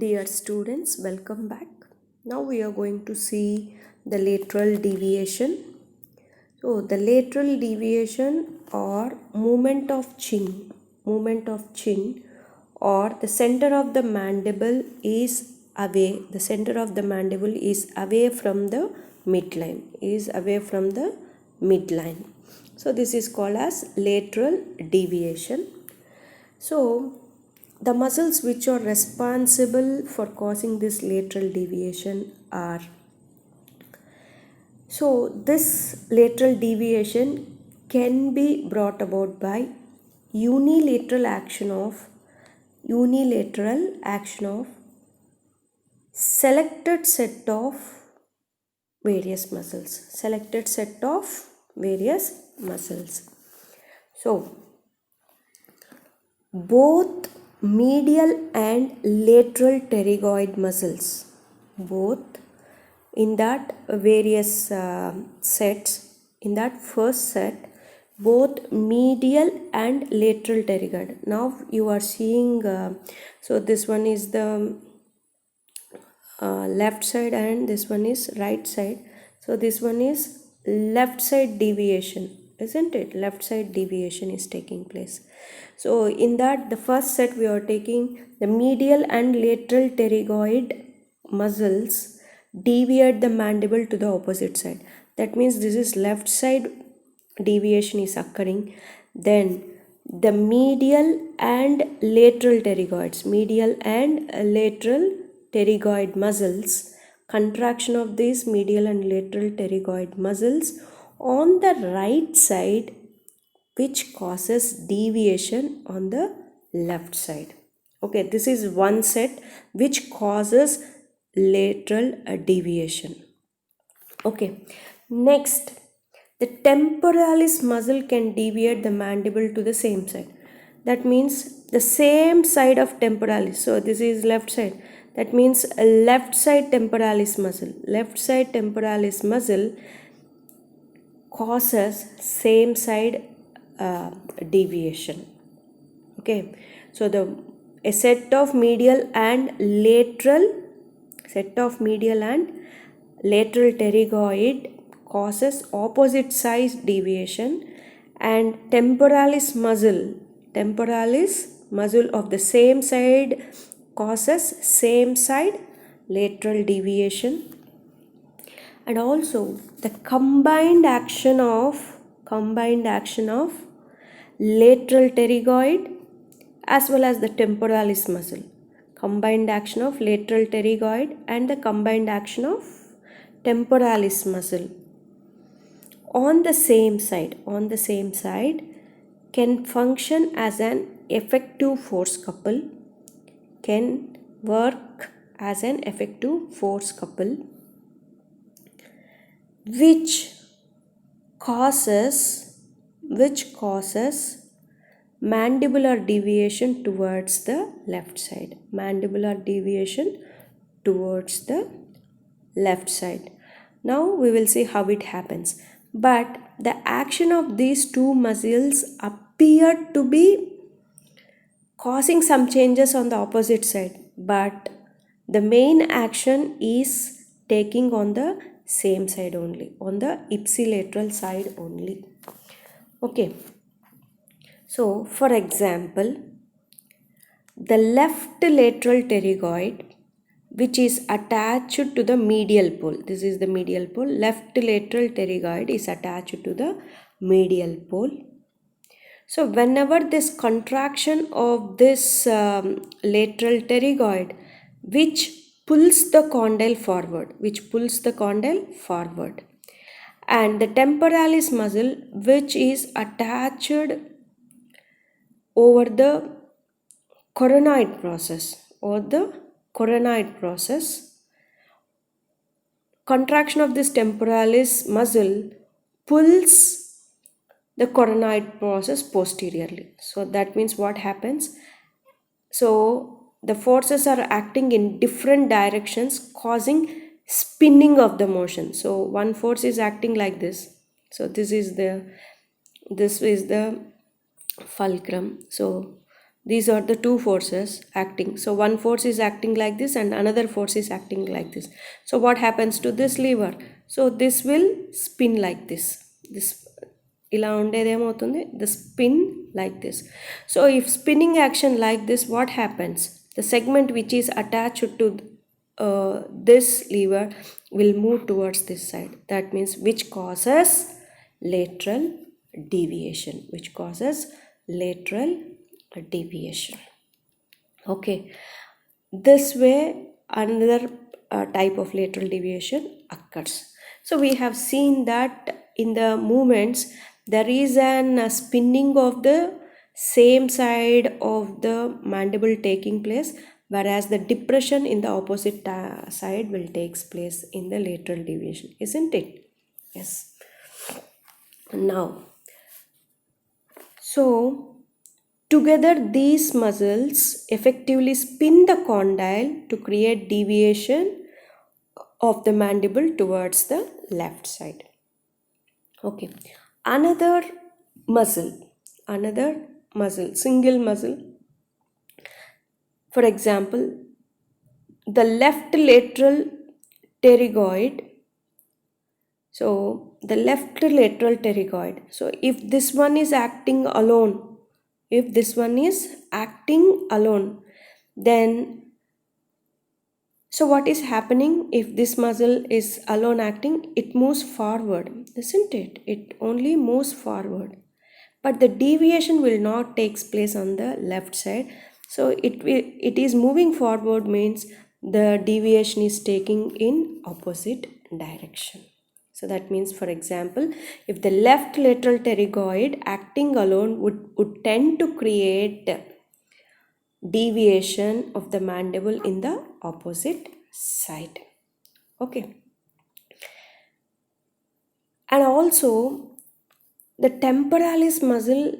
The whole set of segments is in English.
Dear students, welcome back. Now we are going to see the lateral deviation. So the lateral deviation or movement of chin or the center of the mandible is away. The center of the mandible is away from the midline. So this is called as lateral deviation. So the muscles which are responsible for causing this lateral deviation are, so this lateral deviation can be brought about by unilateral action of selected set of various muscles. So both medial and lateral pterygoid muscles, both in that various sets, in that first set, both medial and lateral pterygoid. Now you are seeing, so this one is the left side and this one is right side. So this one is left side deviation, isn't it? Left side deviation is taking place. So in that, the first set we are taking the medial and lateral pterygoid muscles deviate the mandible to the opposite side. That means this is left side deviation is occurring. Then the medial and lateral pterygoid muscles, contraction of these medial and lateral pterygoid muscles on the right side, which causes deviation on the left side. Okay, this is one set which causes lateral deviation. Okay, next, the temporalis muscle can deviate the mandible to the same side. That means the same side of temporalis. So this is left side. That means a left side temporalis muscle causes same side deviation. Okay, so a set of medial and lateral pterygoid causes opposite side deviation, and temporalis muscle of the same side causes same side lateral deviation. And also the combined action of lateral pterygoid as well as the temporalis muscle, combined action of lateral pterygoid and the combined action of temporalis muscle on the same side can function as an effective force couple, which causes mandibular deviation towards the left side. Now we will see how it happens. But the action of these two muscles appear to be causing some changes on the opposite side, but the main action is taking on the same side only, on the ipsilateral side only. Okay, so for example, the left lateral pterygoid, which is attached to the medial pole, this is the medial pole, left lateral pterygoid is attached to the medial pole. So whenever this contraction of this lateral pterygoid, which pulls the condyle forward, and the temporalis muscle, which is attached over the coronoid process, contraction of this temporalis muscle pulls the coronoid process posteriorly. So that means what happens? So the forces are acting in different directions, causing spinning of the motion. So one force is acting like this. So this is the fulcrum. So These are the two forces acting. So one force is acting like this and another force is acting like this. So what happens to this lever? So this will spin like this. This ఇలా ఉండేది ఏమవుతుంది, the spin like this. So if spinning action like this, what happens? The segment which is attached to this lever will move towards this side. That means which causes lateral deviation, which causes lateral deviation. Okay, this way another type of lateral deviation occurs. So we have seen that in the movements there is an spinning of the same side of the mandible taking place, whereas the depression in the opposite side will takes place in the lateral deviation, isn't it? Yes. Now, so together these muscles effectively spin the condyle to create deviation of the mandible towards the left side. Okay, another muscle, single muscle, for example, the left lateral pterygoid. So the left lateral pterygoid, so if this one is acting alone, then so what is happening? If this muscle is alone acting, it moves forward, isn't it? It only moves forward, but the deviation will not takes place on the left side. So it is moving forward means the deviation is taking in opposite direction. So that means, for example, if the left lateral pterygoid acting alone would tend to create deviation of the mandible in the opposite side. Okay, and also the temporalis muscle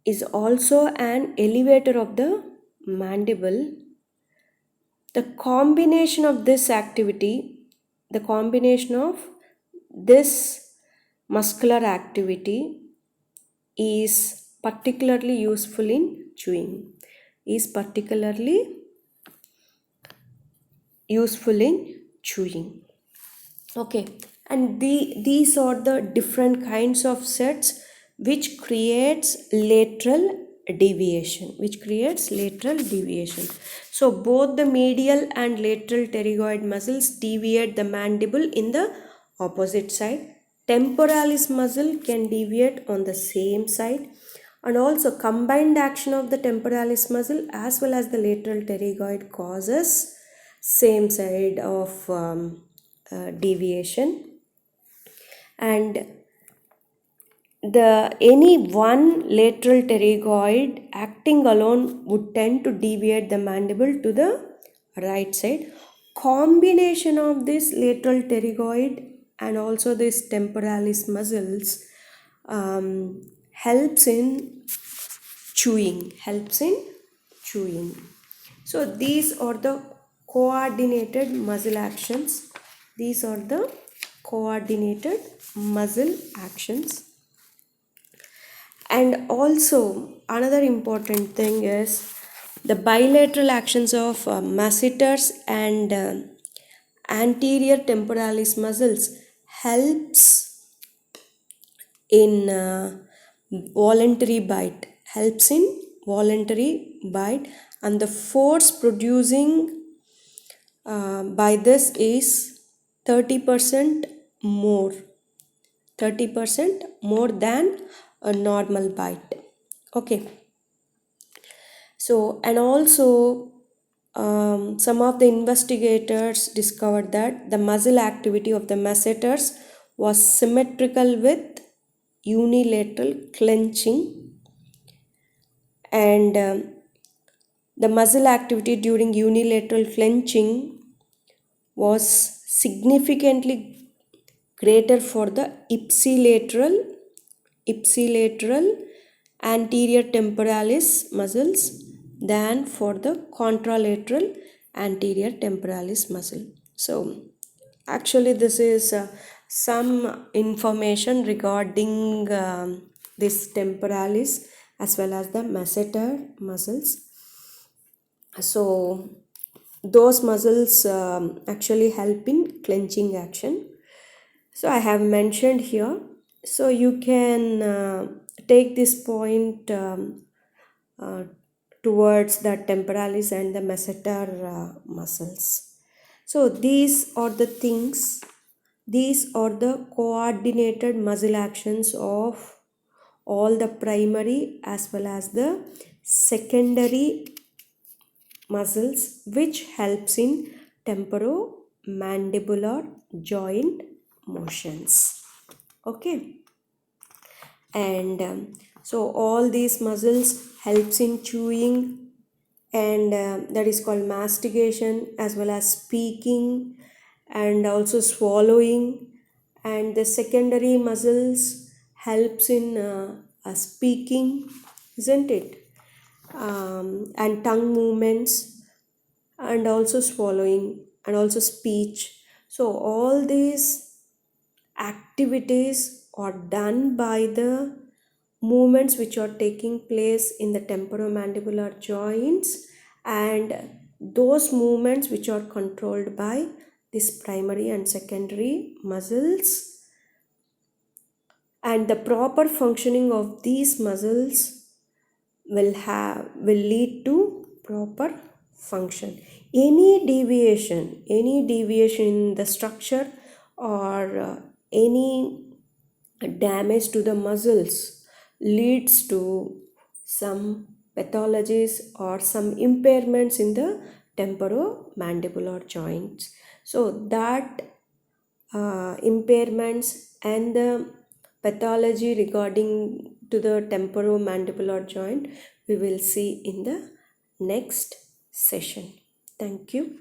is also an elevator of the mandible. The combination of this activity, the combination of this muscular activity is particularly useful in chewing, Okay, and these are the different kinds of sets which creates lateral deviation, So both the medial and lateral pterygoid muscles deviate the mandible in the opposite side. Temporalis muscle can deviate on the same side, and also combined action of the temporalis muscle as well as the lateral pterygoid causes same side of deviation, and any one lateral pterygoid acting alone would tend to deviate the mandible to the right side. Combination of this lateral pterygoid and also this temporalis muscles helps in chewing. So these are the coordinated muscle actions. And also another important thing is the bilateral actions of masseters and anterior temporalis muscles helps in voluntary bite, and the force producing by this is 30% more than a normal bite. Okay, so and also some of the investigators discovered that the muscle activity of the masseters was symmetrical with unilateral clenching, and the muscle activity during unilateral clenching was significantly greater for the ipsilateral anterior temporalis muscles than for the contralateral anterior temporalis muscle. So actually this is some information regarding this temporalis as well as the masseter muscles. So those muscles actually help in clenching action. So I have mentioned here. So you can take this point uh, towards the temporalis and the masseter muscles. So these are the things, these are the coordinated muscle actions of all the primary as well as the secondary muscles which helps in temporomandibular joint motions. Okay, and so all these muscles helps in chewing, and that is called mastication as well as speaking and also swallowing, and the secondary muscles helps in speaking, isn't it, and tongue movements and also swallowing and also speech. So all these activities are done by the movements which are taking place in the temporomandibular joints, and those movements which are controlled by this primary and secondary muscles, and the proper functioning of these muscles will lead to proper function. Any deviation in the structure or any damage to the muscles leads to some pathologies or some impairments in the temporomandibular joints. So that impairments and the pathology regarding to the temporomandibular joint we will see in the next session. Thank you.